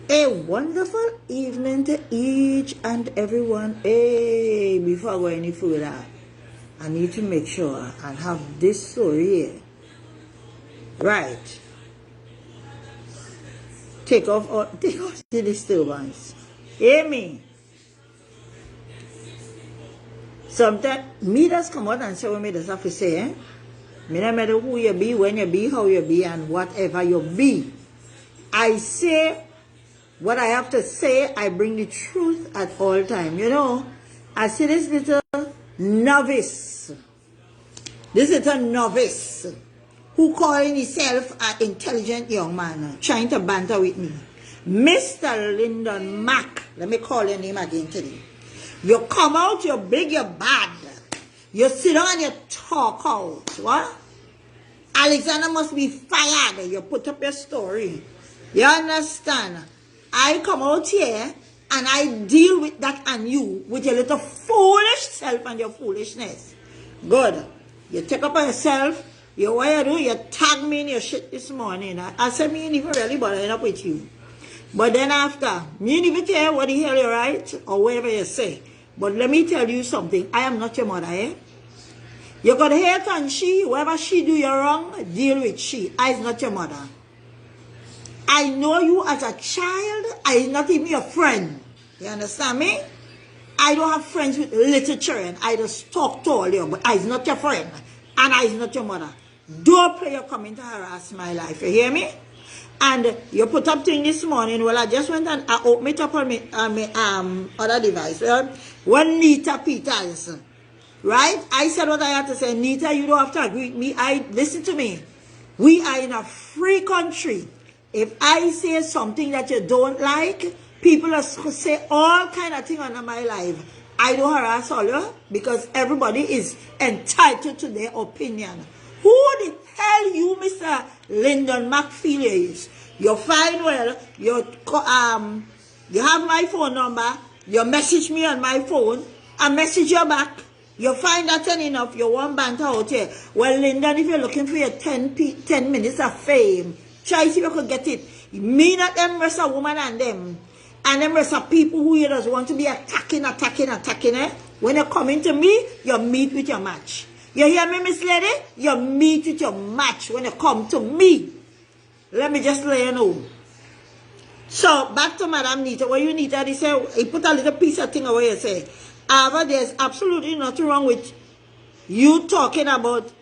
A wonderful evening to each and everyone. Hey, before I go any further, I need to make sure and have this story here. Right. Take off the disturbance. Hear me? Sometimes me just come out and say what me just have to say. Eh? Me no matter who you be, when you be, how you be, and whatever you be. I say what I have to say. I bring the truth at all time. You know, I see this little novice. This little novice who calling himself an intelligent young man, trying to banter with me. Mr. Lyndon Mack, let me call your name again today. You come out, you're big, you're bad. You sit down and you talk out. What? Alexander must be fired. You put up your story. You understand? I come out here and I deal with that and you, with your little foolish self and your foolishness. Good. You take up on yourself. You what you do? You tag me in your shit this morning. I said me ain't even really bothering up with you. But then after, me ain't even care what the hell you write or whatever you say. But let me tell you something. I am not your mother, eh? You got hate on she. Whoever she do you wrong, deal with she. I is not your mother. I know you as a child. I is not even your friend. You understand me? I don't have friends with little children. I just talk to all you, but I is not your friend. And I is not your mother. Don't play your coming to harass my life. You hear me? And you put up thing this morning. Well, I just went and I opened it up on my other device. When Nita Peters, right? I said what I had to say. Nita, you don't have to agree with me. Listen to me. We are in a free country. If I say something that you don't like, people will say all kind of things on my life. I don't harass all you because everybody is entitled to their opinion. Who the hell you, Mr. Lyndon McFeely is? You're fine, well, you have my phone number, you message me on my phone, I message you back. You find that enough, you want banter out here. Well, Lyndon, if you're looking for your 10 minutes of fame, try see if you could get it. Me not them rest of woman and them. And them rest of people who you just want to be attacking, eh? When you come into me, you meet with your match. You hear me, Miss Lady? You meet with your match when you come to me. Let me just let you know. So, back to Madam Nita. What you need to say, he put a little piece of thing away and say, however, there's absolutely nothing wrong with you talking about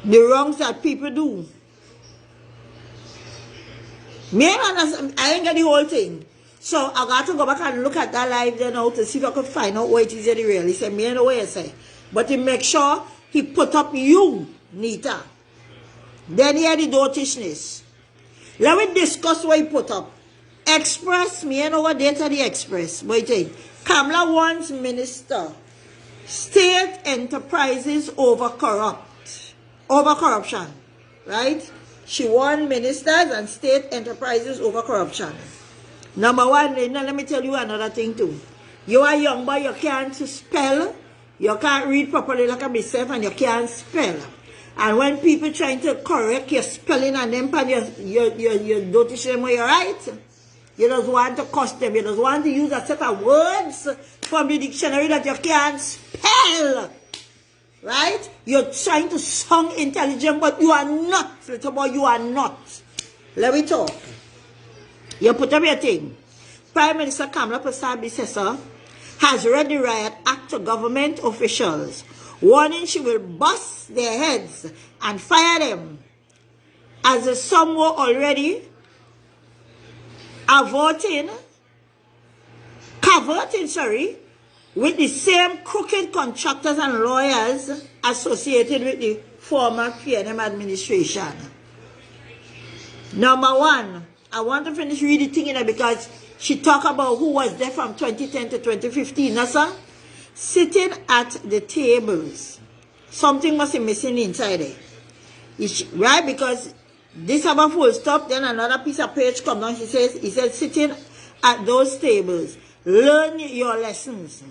the wrongs that people do. Me, I ain't got the whole thing. So I got to go back and look at that live there now to see if I could find out what it is really real. He said, me know what you say. But he make sure he put up you, Nita. Then he had the dotishness. Let me discuss what he put up. Express, me know what data the Express. Wait a Kamala wants minister. State enterprises over corruption. Right? She won ministers and state enterprises over corruption. Number one, now let me tell you another thing too. You are young boy, you can't spell. You can't read properly like myself and you can't spell. And when people trying to correct your spelling and them, you don't teach them what you write. You just want to cuss them. You just want to use a set of words from the dictionary that you can't spell. Right? You're trying to sound intelligent, but you are not. Little boy, you are not. Let me talk. You put up your thing. Prime Minister Kamala Prasad has read the riot act to government officials, warning she will bust their heads and fire them, as some were already cavorting, with the same crooked contractors and lawyers associated with the former PNM administration. Number one, I want to finish reading the thing because she talked about who was there from 2010 to 2015. Nasa, sitting at the tables. Something must be missing inside there. Right? Because this have a full stop, then another piece of page comes down. He said, sitting at those tables. Learn your lessons.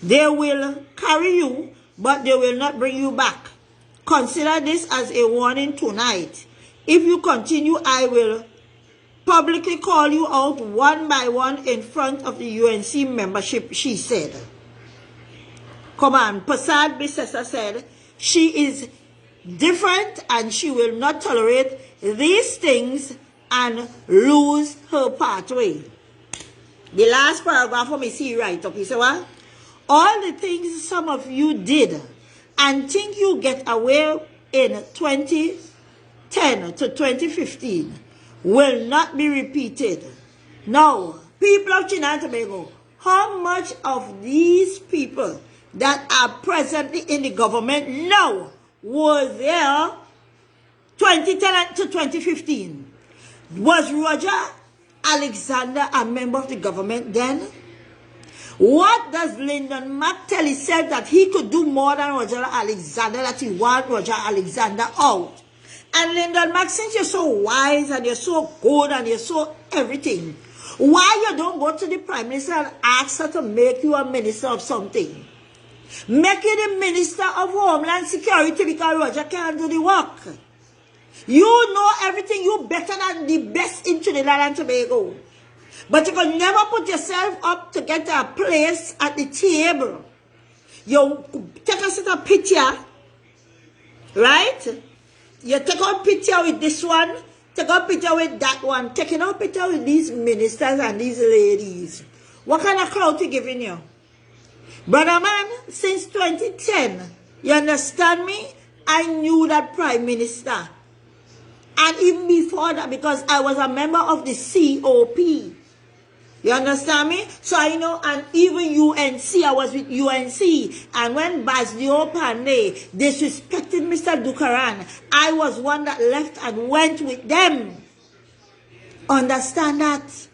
They will carry you, but they will not bring you back. Consider this as a warning tonight. If you continue, I will publicly call you out one by one in front of the UNC membership, she said. Come on, Prasad Bisesa said, she is different and she will not tolerate these things and lose her pathway. The last paragraph for me, see right up. He said, what? All the things some of you did and think you get away in 2010 to 2015 will not be repeated. Now, people of Trinidad and Tobago, how much of these people that are presently in the government now were there 2010 to 2015? Was Roger Alexander a member of the government then? What does Lyndon Mack tell himself that he could do more than Roger Alexander, that he want Roger Alexander out? And Lyndon Mack, since you're so wise and you're so good and you're so everything, why you don't go to the Prime Minister and ask her to make you a minister of something? Make you the Minister of Homeland Security because Roger can't do the work. You know everything. You better than the best in Trinidad and Tobago. But you can never put yourself up to get a place at the table. You take a set of picture, right? You take a picture with this one, take a picture with that one, taking a picture with these ministers and these ladies. What kind of clout you giving you? Brother man, since 2010, you understand me? I knew that Prime Minister. And even before that, because I was a member of the COP. You understand me? So I know, and even UNC, I was with UNC. And when Basdio Pandey disrespected Mr. Dukaran, I was one that left and went with them. Understand that?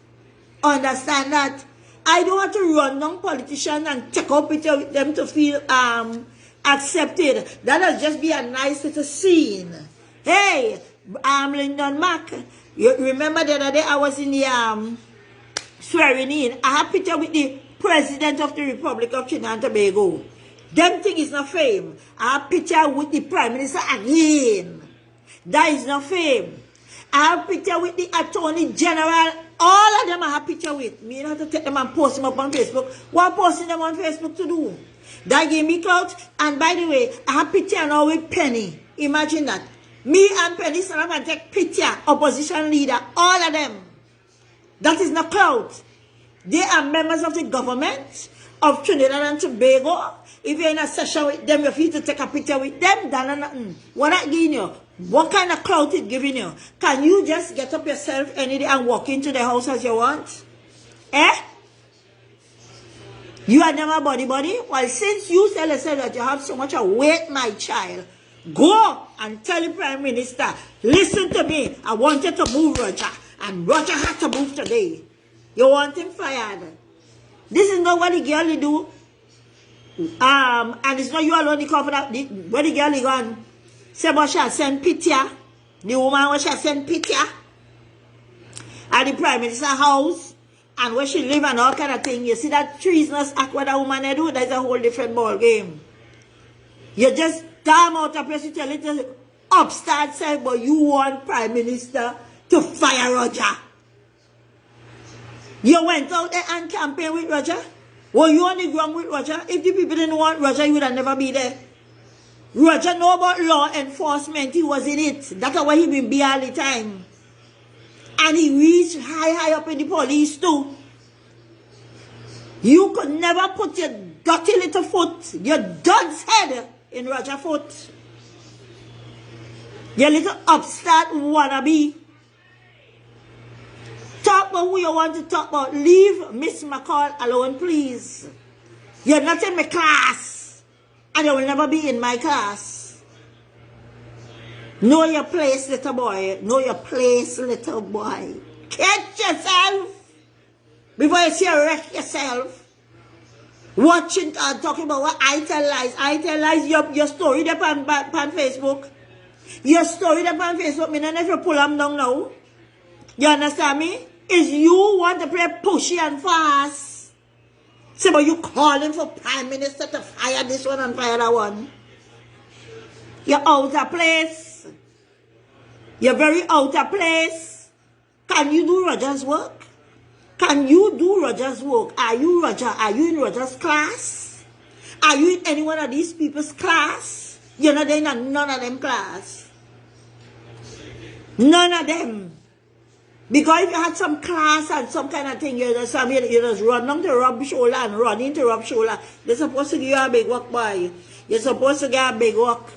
Understand that? I don't want to run down politicians and take up with them to feel accepted. That'll just be a nice little scene. Hey, Lyndon Mack, you remember the other day I was in the swearing in. I have a picture with the President of the Republic of Trinidad and Tobago. Them thing is not fame. I have a picture with the Prime Minister again. That is not fame. I have a picture with the Attorney General. All of them I have a picture with. Me not to take them and post them up on Facebook. What posting them on Facebook to do? That gave me clout. And by the way, I have a picture now with Penny. Imagine that. Me and Penny stand up and take picture. Opposition leader. All of them. That is not clout. They are members of the government of Trinidad and Tobago. If you're in a session with them, you feel to take a picture with them, done nothing. What that giving you? What kind of clout it giving you? Can you just get up yourself any day and walk into the house as you want? Eh? You are never body. Well, since you tell yourself that you have so much weight, my child, go and tell the Prime Minister, listen to me, I want you to move Roger. And Roger had to move today. You want him fired. This is not what the girl do. And it's not you alone the cover that where the girl gone. Somebody shall send picture. The woman was shall send picture at the Prime Minister's house and where she live and all kind of thing. You see that treasonous act what that woman do, that's a whole different ball game. You just damn out of place, you tell it to upstart self, but you want Prime Minister to fire Roger. You went out there and campaign with Roger? Were you on the ground with Roger? If the people didn't want Roger, you would have never be there. Roger know about law enforcement. He was in it. That's why he been be all the time. And he reached high up in the police too. You could never put your dirty little foot, your dog's head in Roger's foot. Your little upstart wannabe. Talk about who you want to talk about. Leave Miss McCall alone, please. You're not in my class. And you will never be in my class. Know your place, little boy. Know your place, little boy. Catch yourself before you see you wreck yourself. Watching and talking about what I tell lies. I tell lies. Your story there on Facebook. Your story there on Facebook. Me not if you pull them down now. You understand me? Is you want to play pushy and fast. So, but you calling for Prime Minister to fire this one and fire that one. You're out of place. You're very out of place. Can you do Roger's work? Can you do Roger's work? Are you Roger? Are you in Roger's class? Are you in any one of these people's class? You're not in none of them class. None of them. Because if you had some class and some kind of thing, you just run down to rub shoulder and run into rub shoulder. They're supposed to give you a big work, boy. You're supposed to get a big work.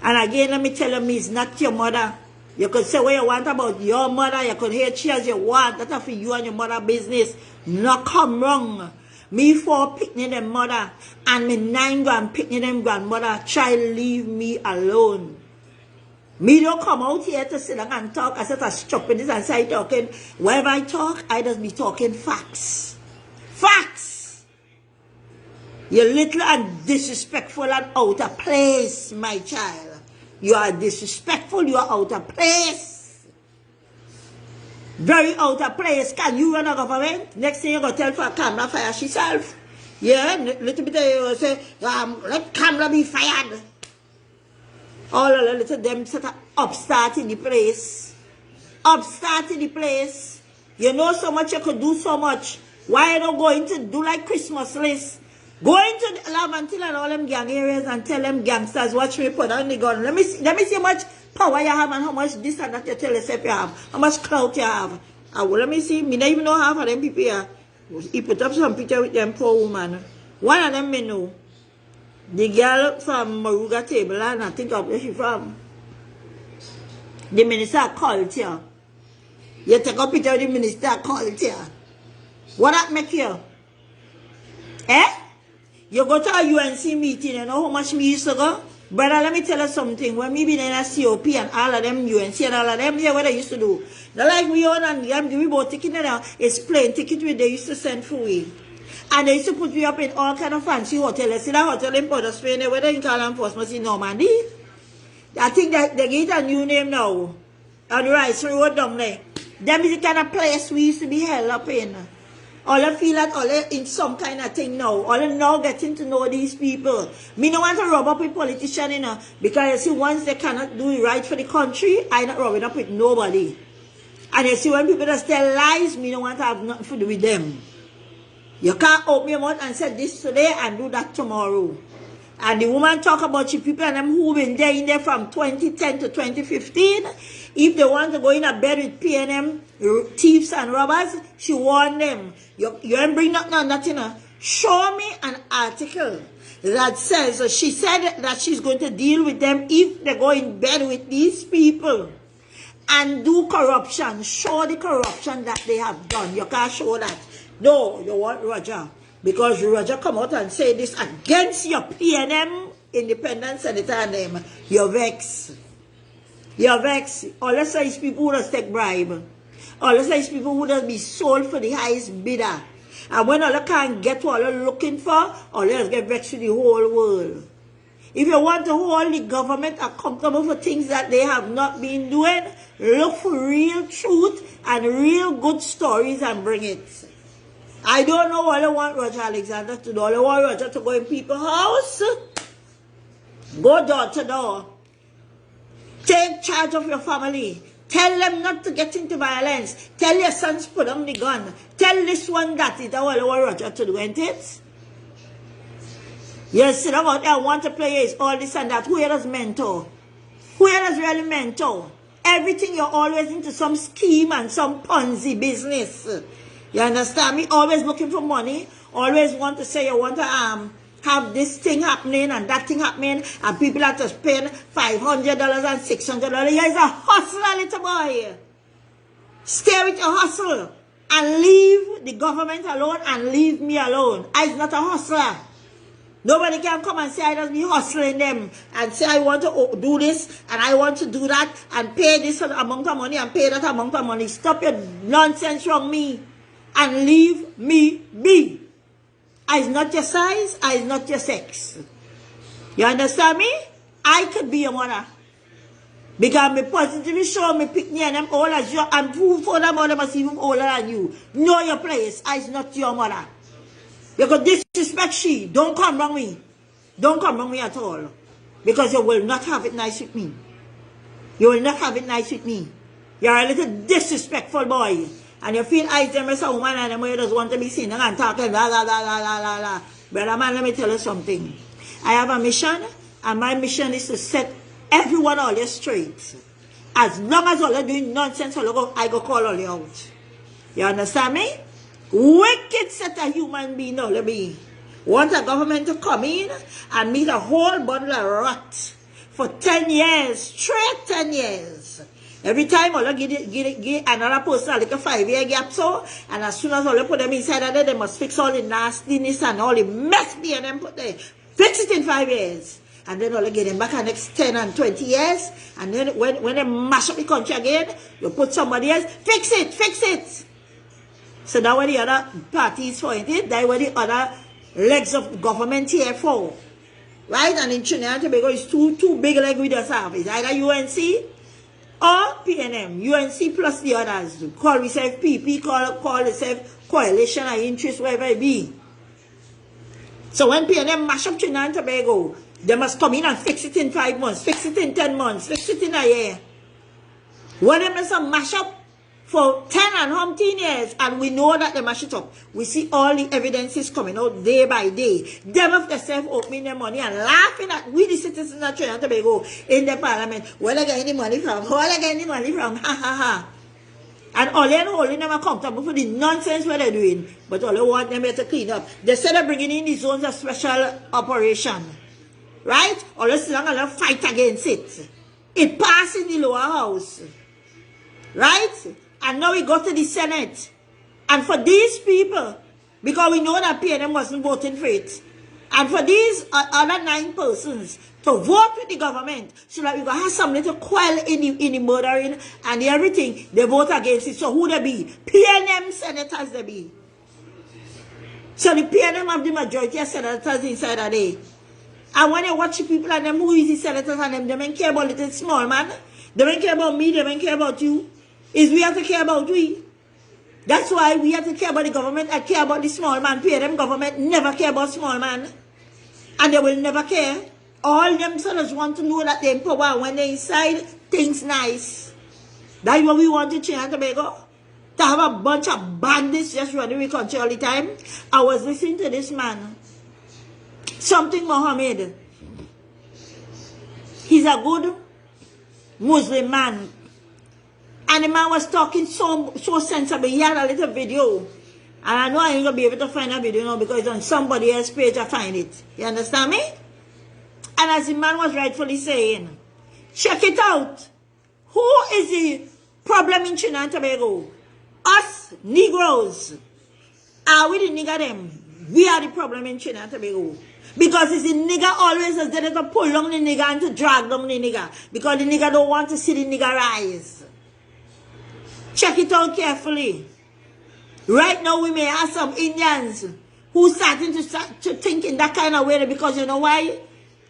And again, let me tell you, it's not your mother. You could say what you want about your mother. You could hear cheers you want. That's for you and your mother business. Not come wrong. Me 4 picking them mother and me 9 grand picking them grandmother. Try leave me alone. Me don't come out here to sit down and talk. I said I stop in this and say talking. Wherever I talk, I just be talking facts. Facts. You're little and disrespectful and out of place, my child. You are disrespectful, you are out of place. Very out of place. Can you run a government? Next thing you go tell for Kamala fire herself. Yeah, little bit you say, let Kamala be fired. All of the little them set up upstart in the place. Upstart in the place. You know so much, you could do so much. Why you don't going to do like Christmas list? Go into the Lamantil and all them gang areas and tell them gangsters, watch me put on the gun. Let me see how much power you have and how much this and that you tell yourself you have. How much clout you have. Let me see. Me don't even know half of them people here. He put up some picture with them poor woman. One of them me know. The girl from Maruga Table, and I think of where she from. The minister of culture. You take a picture of the minister of culture. What that make you? Eh? You go to a UNC meeting, you know how much me used to go? Brother, let me tell you something. When me been in a COP and all of them, UNC and all of them, yeah, what they used to do. Not like we own and them, we bought ticket now. It's plain ticket with they used to send for we. And they used to put me up in all kind of fancy hotels. See that hotel in Port of Spain, where they call them Enforcement in Normandy. I think that they get a new name now. On the Rice Road down there. Them is the kind of place we used to be held up in. All I feel that all in some kind of thing now. All now getting to know these people. Me no want to rub up with politicians, you know. Because you see, once they cannot do it right for the country, I not rubbing up with nobody. And you see, when people just tell lies, me no want to have nothing to do with them. You can't open your mouth and say this today and do that tomorrow. And the woman talk about you people and them who been there in there from 2010 to 2015. If they want to go in a bed with PNM, thieves and robbers, she warned them. You ain't bring nothing on that, you know. Show me an article that says, she said that she's going to deal with them if they go in bed with these people and do corruption. Show the corruption that they have done. You can't show that. No, you want Roger. Because Roger come out and say this against your PNM independent senator name. You're vexed. You're vexed. All I say is people who just take bribe. All I say is people who just be sold for the highest bidder. And when all I can't get what they're looking for, all they just get vexed with the whole world. If you want to hold the government accountable for things that they have not been doing, look for real truth and real good stories and bring it. I don't know what I want Roger Alexander to do. I want Roger to go in people's house. Go door to door. Take charge of your family. Tell them not to get into violence. Tell your sons put on the gun. Tell this one that. Is that what I want Roger to do, ain't it? You sit out there and want to play is all this and that. Who here does mentor? Who here does really mentor? Everything you're always into some scheme and some Ponzi business. You understand me? Always looking for money. Always want to say you want to have this thing happening and that thing happening. And people have to spend $500 and $600. You're a hustler, little boy. Stay with your hustle. And leave the government alone and leave me alone. I'm not a hustler. Nobody can come and say I just be hustling them and say I want to do this and I want to do that and pay this amount of money and pay that amount of money. Stop your nonsense from me. And leave me be. I is not your size, I is not your sex. You understand me? I could be your mother. Because me positively show me pick me and them all as you and prove for them mother must even older than you. Know your place. I is not your mother. Because disrespect she. Don't come wrong me. Don't come wrong me at all. Because you will not have it nice with me. You will not have it nice with me. You're a little disrespectful boy. And you feel eyes them as a woman and them you just want to be seen and talking, la la la la la la la. Brother man, let me tell you something. I have a mission, and my mission is to set everyone all straight. As long as all are doing nonsense, I go call all you out. You understand me? Wicked set of human being all be. Want a government to come in and meet a whole bundle of rot for 10 years, straight 10 years. Every time all give another person like a 5-year gap so, and as soon as all put them inside of there, they must fix all the nastiness and all the mess and them put there. Fix it in 5 years. And then all get them back the next 10 and 20 years. And then when they mash up the country again, you put somebody else, fix it, fix it. So that's what the other parties for it. That's what the other legs of government here for. Right? And in Trinidad and Tobago, it's two big legs we just have. It's either UNC or PNM. UNC plus the others. Call yourself PP, call yourself coalition or interest, wherever it be. So when PNM mash up Trinidad and Tobago, they must come in and fix it in 5 months, fix it in 10 months, fix it in a year. When they must mash up for 10 and umpteen years, and we know that they mash it up. We see all the evidences coming out day by day. Them of themselves opening their money and laughing at we the citizens of Trinidad and Tobago in the parliament. Where they getting the money from? Where they getting the money from? Ha ha ha. And all they holding them accountable for the nonsense what they're doing. But all they want them here to clean up. They said they're bringing in the zones of special operation. Right? All they still going to fight against it. It passed in the lower house. Right? And now we go to the Senate. And for these people, because we know that PNM wasn't voting for it, and for these other 9 persons to vote with the government, so that we go have something to quell in the murdering and the everything, they vote against it. So who they be? PNM senators they be. So the PNM have the majority of senators inside of there. And when you watch the people and them who is the senators and them, they don't care about little small man. They don't care about me, they don't care about you. Is we have to care about we. That's why we have to care about the government and care about the small man. PNM government never care about small man. And they will never care. All them sellers want to know that they're in power. When they're inside, things nice. That's what we want to change Tobago. To have a bunch of bandits just running the country all the time. I was listening to this man. Something Mohammed. He's a good Muslim man. And the man was talking so sensible. He had a little video. And I know I ain't going to be able to find a video now because it's on somebody else's page I find it. You understand me? And as the man was rightfully saying, check it out. Who is the problem in Trinidad and Tobago? Us, Negroes. Are we the nigger them? We are the problem in Trinidad and Tobago. Because it's the nigger always is there to pull down the nigger and to drag down the nigger. Because the nigger don't want to see the nigger rise. Check it out carefully. Right now we may have some Indians who starting to think in that kind of way because you know why?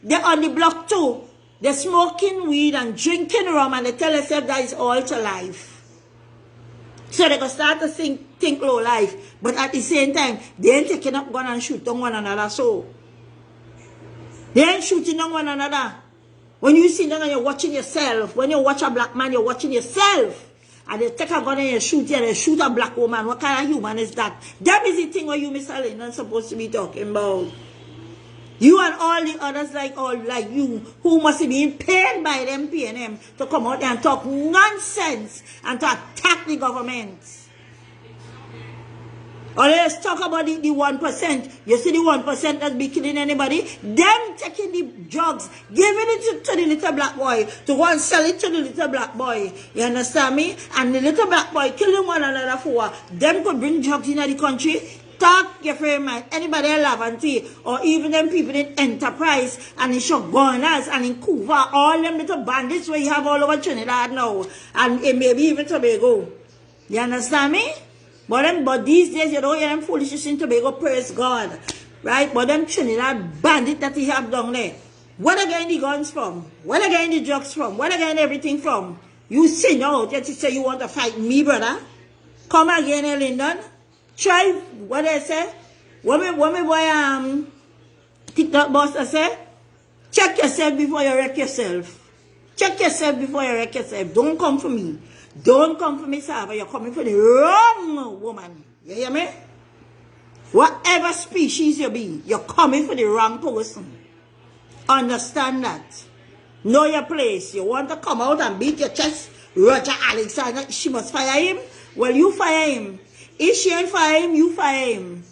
They're on the block too. They're smoking weed and drinking rum and they tell themselves that is all to life. So they can start to think low life. But at the same time, they ain't taking up gun and shoot on one another. So they ain't shooting on one another. When you sit down and you're watching yourself, when you watch a black man, you're watching yourself. And they take a gun and you shoot and they shoot a black woman. What kind of human is that? That is the thing where you, Mr. Lennon, supposed to be talking about. You and all the others like you who must be being paid by them PNM to come out and talk nonsense and to attack the government. Or let's talk about the 1%. You see the 1% that's be killing anybody? Them taking the drugs, giving it to the little black boy, to go and sell it to the little black boy. You understand me? And the little black boy killing one another for them could bring drugs into the country. Talk your frame mind. Anybody in Lavante or even them people in Enterprise and in Shogunas and in Cuba, all them little bandits where you have all over Trinidad now. And maybe even Tobago. You understand me? But these days, you don't hear them foolishness in Tobago, praise God. Right? But them Trinidad bandit that he have down there. Where they getting the guns from? Where they getting the drugs from? Where they getting everything from? You see now, that you say you want to fight me, brother. Come again in London. Try, what they say? What me boy, TikTok boss I say? Check yourself before you wreck yourself. Check yourself before you wreck yourself. Don't come for me. Don't come for me, Sava. You're coming for the wrong woman. You hear me? Whatever species you be, you're coming for the wrong person. Understand that. Know your place. You want to come out and beat your chest? Roger Alexander, she must fire him? Well, you fire him. If she ain't fire him, you fire him.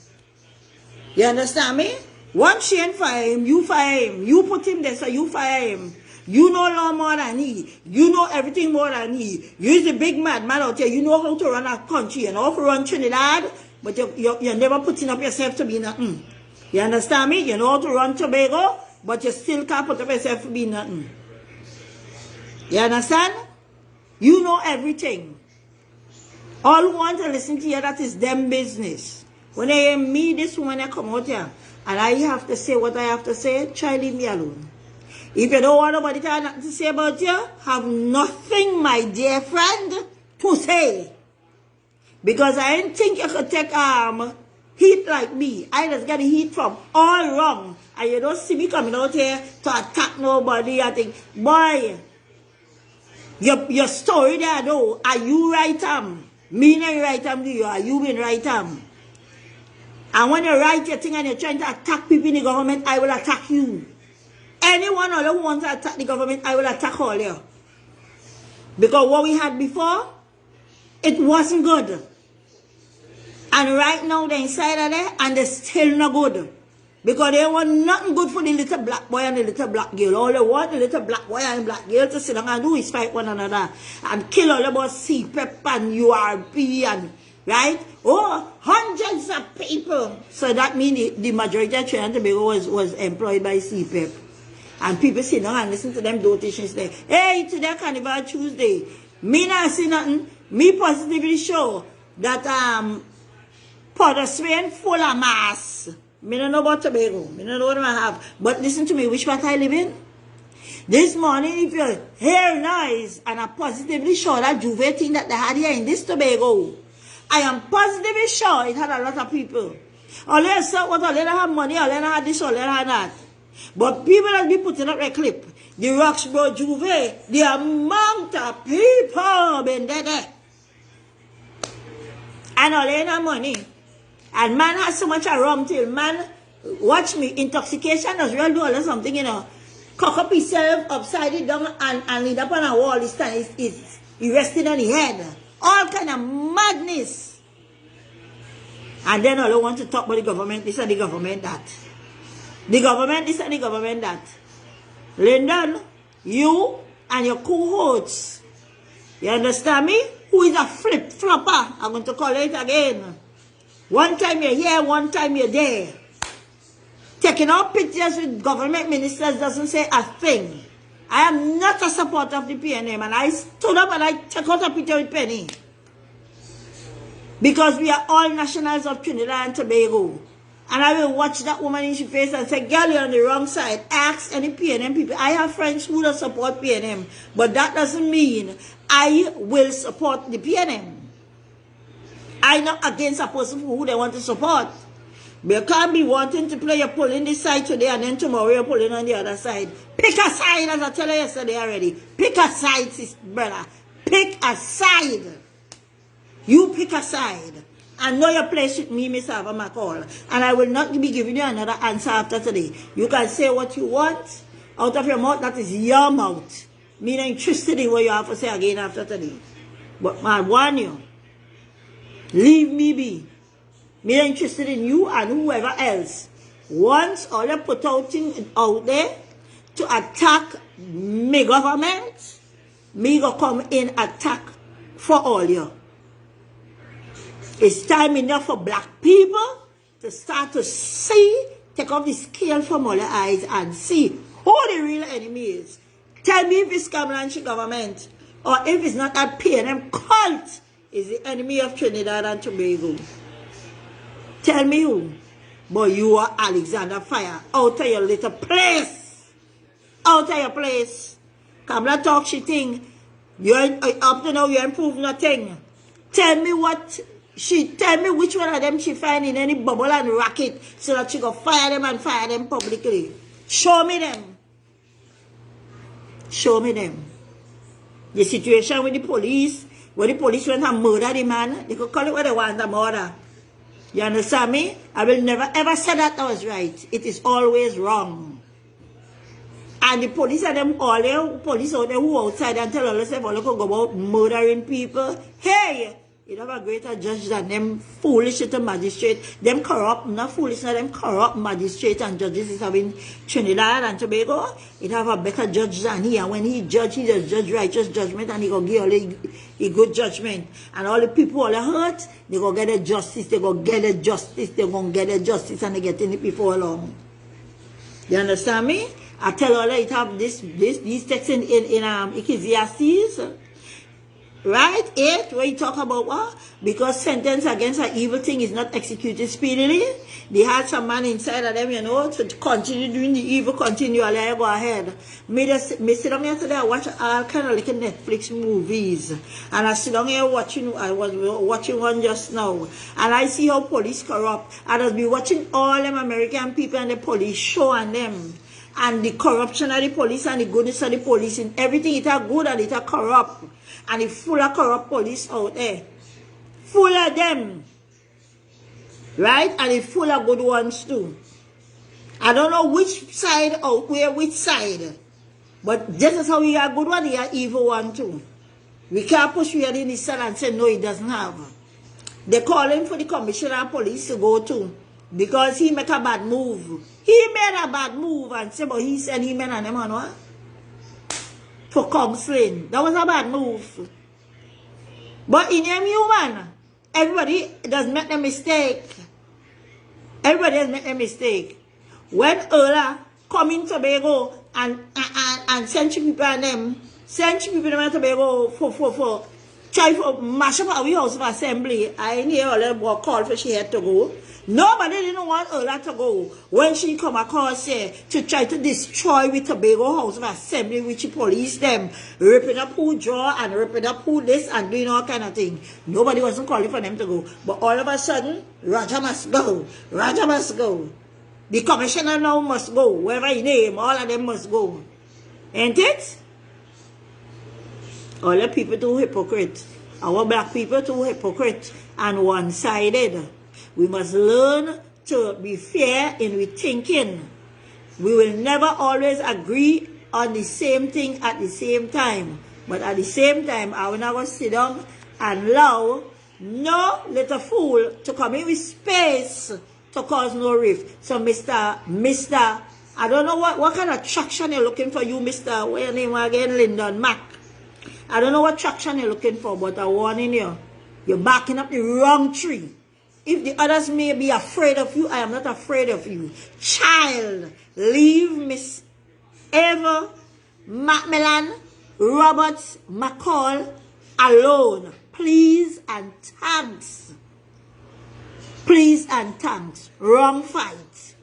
You understand me? Once she ain't fire him, you fire him. You put him there, so you fire him. You know law more than he. You know everything more than he. You're the big madman out there. You know how to run a country. You know how to run Trinidad, but you're never putting up yourself to be nothing. You understand me? You know how to run Tobago, but you still can't put up yourself to be nothing. You understand? You know everything. All who want to listen to you, that is them business. When I hear me, this woman, I come out here, and I have to say what I have to say, try leave me alone. If you don't want nobody to have nothing to say about you, have nothing, my dear friend, to say. Because I didn't think you could take heat like me. I just get the heat from all wrong. And you don't see me coming out here to attack nobody. I think, boy, your story there though, are you right Me not right to you, are you been right And when you write your thing and you're trying to attack people in the government, I will attack you. Anyone who wants to attack the government, I will attack all you. Because what we had before, it wasn't good. And right now they're inside of there and they're still not good. Because they want nothing good for the little black boy and the little black girl. All they want the little black boy and black girl to sit down and do is fight one another. And kill all about CPEP and URP and, right? Oh, hundreds of people. So that means the majority of Trinidad and Tobago was employed by CPEP. And people sit down and listen to them dotations there. Hey, today Carnival Tuesday. Me not see nothing. Me positively show that Port of Spain full of mass. Me don't know about Tobago. Me don't know what I have. But listen to me, which part I live in? This morning, if you hear noise, and I positively sure that Juve thing that they had here in this Tobago, I am positively sure it had a lot of people. Unless what all they have money, all they have this, all they have that. But people that be putting up a clip, the Roxborough Juve, the amount of people been there. And all they have money. And man has so much rum till man, watch me, intoxication as well do all something, you know. Cock up himself, upside it down and lead up on a wall this time. It's resting on his head. All kind of madness. And then all I want to talk about the government, this and the government that. The government this and the government that. Lyndon, you and your cohorts, you understand me? Who is a flip-flopper? I'm going to call it again. One time you're here, one time you're there. Taking out pictures with government ministers doesn't say a thing. I am not a supporter of the PNM, and I stood up and I took out a picture with Penny. Because we are all nationals of Trinidad and Tobago. And I will watch that woman in her face and say, girl, you're on the wrong side. Ask any PNM people. I have friends who don't support PNM. But that doesn't mean I will support the PNM. I'm not against a person who they want to support. But you can't be wanting to play, you're pulling this side today and then tomorrow you're pulling on the other side. Pick a side, as I tell you yesterday already. Pick a side, sister, brother. Pick a side. You pick a side. And know your place with me, Miss Ava McCall. And I will not be giving you another answer after today. You can say what you want out of your mouth. That is your mouth. Me not interested in what you have to say again after today. But I warn you. Leave me be. Me not interested in you and whoever else. Once all you put out there to attack me government, me go come in attack for all you. It's time enough for black people to start to see, take off the scale from all your eyes and see who the real enemy is. Tell me if it's Cameroon government or if it's not that PNM cult is the enemy of Trinidad and Tobago. Tell me who. But you are Alexander Fire. Out of your little place. Out of your place. Kamala talk she thing. Up to now you improve nothing. Tell me what... Tell me which one of them she find in any bubble and racket so that she go fire them and fire them publicly. Show me them. Show me them. The situation with the police, where the police went and murder the man, they could call it what they want, a murder. You understand me? I will never ever say that was right. It is always wrong. And the police and them all the police out there who outside and tell us if all go about murdering people. Hey, you have a greater judge than them foolish little magistrate. Them corrupt, not foolish, not them corrupt magistrate and judges is having Trinidad and Tobago. It have a better judge than he. And when he judge, he just judge righteous judgment and he go give all a good judgment. And all the people all hurt, they go get a justice, they go get a justice, they go get a justice and they get in it before long. You understand me? I tell all that it have these texts in Ecclesiastes. Right? 8, where you talk about what? Because sentence against an evil thing is not executed speedily. They had some man inside of them, you know, to continue doing the evil continually. I go ahead. Me sit down here today, I watch all kind of like Netflix movies. And I sit down here watching, I was watching one just now. And I see how police corrupt. And I'll be watching all them American people and the police show on them. And the corruption of the police and the goodness of the police and everything. It are good and it are corrupt. And it's full of corrupt police out there. Full of them. Right? And it's full of good ones too. I don't know which side out where, which side. But just as how we are good one, we are evil one too. We can't push you in the cell and say, no, he doesn't have. They're calling for the commissioner of police to go to. Because he make a bad move. He made a bad move and say, but he said he made an man what? For counseling. That was a bad move. But in a human, everybody does make a mistake. Everybody has made a mistake. When Ola come in Tobago and send people and them, send people to Tobago for try for mash up our house of assembly. I ain't hear all them call for she had to go. Nobody didn't want Ola to go. When she come across here to try to destroy with Tobago House of Assembly, which she police them, ripping up who draw and ripping up who this and doing all kind of thing. Nobody wasn't calling for them to go. But all of a sudden, Raja must go. Raja must go. The commissioner now must go. Whoever he name, all of them must go. Ain't it? All the people too hypocrite. Our black people too hypocrite and one-sided. We must learn to be fair in our thinking. We will never always agree on the same thing at the same time. But at the same time, I will not go sit down and allow no little fool to come in with space to cause no rift. So Mr. I don't know what kind of traction you're looking for, you Mr. What's your name again? Lyndon Mac. I don't know what traction you're looking for, but I'm warning you. You're backing up the wrong tree. If the others may be afraid of you, I am not afraid of you. Child, leave Miss Eva Macmillan Roberts McCall alone. Please and thanks. Please and thanks. Wrong fight.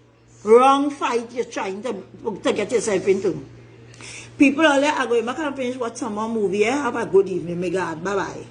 Wrong fight you're trying to get yourself into. People are like, I'm going to finish watch some more movie. Have a good evening, my God. Bye-bye.